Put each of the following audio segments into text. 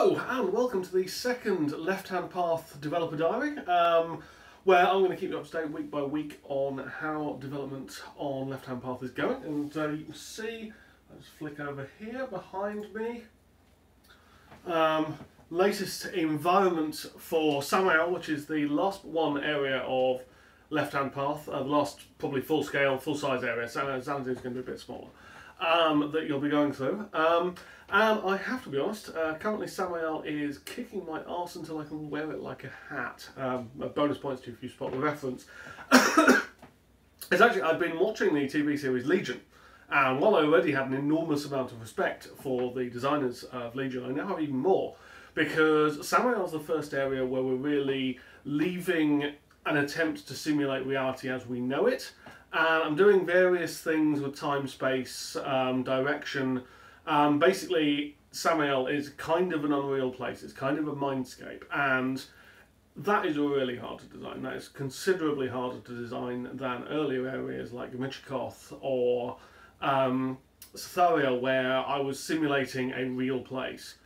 Hello and welcome to the second Left Hand Path Developer Diary, where I'm going to keep you up to date week by week on how development on Left Hand Path is going. And you can see, I'll just flick over here behind me, latest environment for Samael, which is the last one area of Left Hand Path, the last probably full-scale, full-size area. Xanadu is going to be a bit smaller. That you'll be going through. And I have to be honest, currently Samael is kicking my arse until I can wear it like a hat. Bonus points to you if you spot the reference. It's actually, I've been watching the TV series Legion, and while I already had an enormous amount of respect for the designers of Legion, I now have even more, because Samael's the first area where we're really leaving an attempt to simulate reality as we know it. And I'm doing various things with time, space, direction. Basically, Samael is kind of an unreal place. It's kind of a mindscape. And that is really hard to design. That is considerably harder to design than earlier areas like Michikoth or Sathariel, where I was simulating a real place.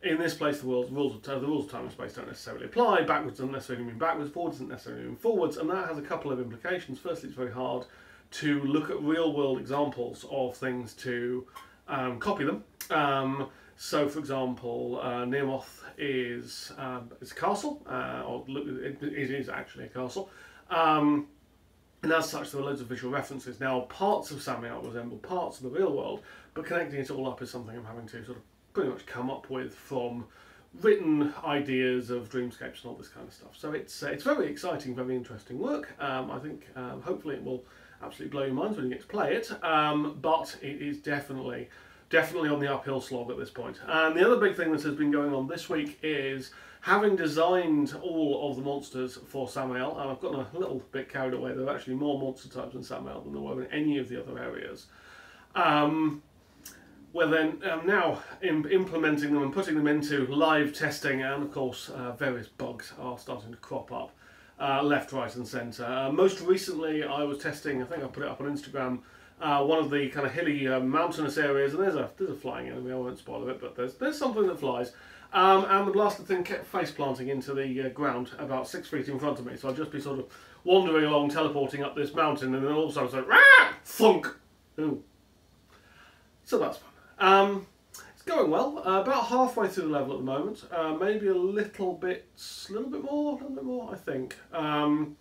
In this place, the rules of time and space don't necessarily apply. Backwards doesn't necessarily mean backwards, forwards doesn't necessarily mean forwards, and that has a couple of implications. Firstly, it's very hard to look at real-world examples of things to copy them. So, for example, Neamoth is a castle, or it is actually a castle, and as such, there are loads of visual references. Now, parts of Samael resemble parts of the real world, but connecting it all up is something I'm having to sort of pretty much come up with from written ideas of dreamscapes and all this kind of stuff. So it's very exciting, very interesting work. I think hopefully it will absolutely blow your minds when you get to play it, but it is definitely on the uphill slog at this point. And the other big thing that has been going on this week is, having designed all of the monsters for Samael, and I've gotten a little bit carried away, there are actually more monster types in Samael than there were in any of the other areas. We're then now implementing them and putting them into live testing, and of course various bugs are starting to crop up left, right and centre. Most recently I was testing, I think I put it up on Instagram, one of the kind of hilly mountainous areas, and there's a flying enemy, I won't spoil it, but there's something that flies. And the blasted thing kept face planting into the ground about 6 feet in front of me, so I'd just be sort of wandering along, teleporting up this mountain, and then all of a sudden it's like, rah! Thunk! Ooh. So that's fun. It's going well, about halfway through the level at the moment, maybe a little bit more, I think. At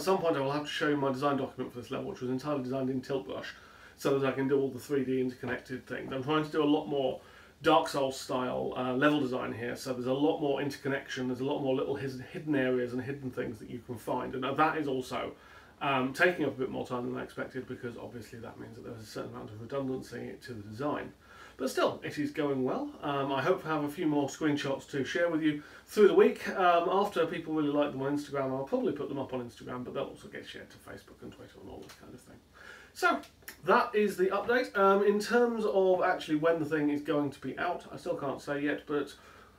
some point I will have to show you my design document for this level, which was entirely designed in Tilt Brush, so that I can do all the 3D interconnected things. I'm trying to do a lot more Dark Souls style level design here, so there's a lot more interconnection, there's a lot more little hidden areas and hidden things that you can find, and that is also taking up a bit more time than I expected, because obviously that means that there's a certain amount of redundancy to the design. But still, it is going well. I hope to have a few more screenshots to share with you through the week. After people really like them on Instagram, I'll probably put them up on Instagram, but they'll also get shared to Facebook and Twitter and all this kind of thing. So, that is the update. In terms of actually when the thing is going to be out, I still can't say yet, but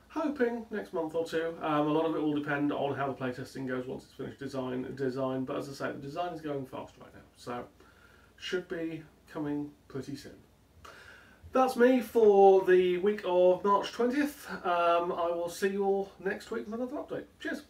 hoping next month or two. A lot of it will depend on how the playtesting goes once it's finished design. But as I say, the design is going fast right now, so should be coming pretty soon. That's me for the week of March 20th. I will see you all next week with another update. Cheers.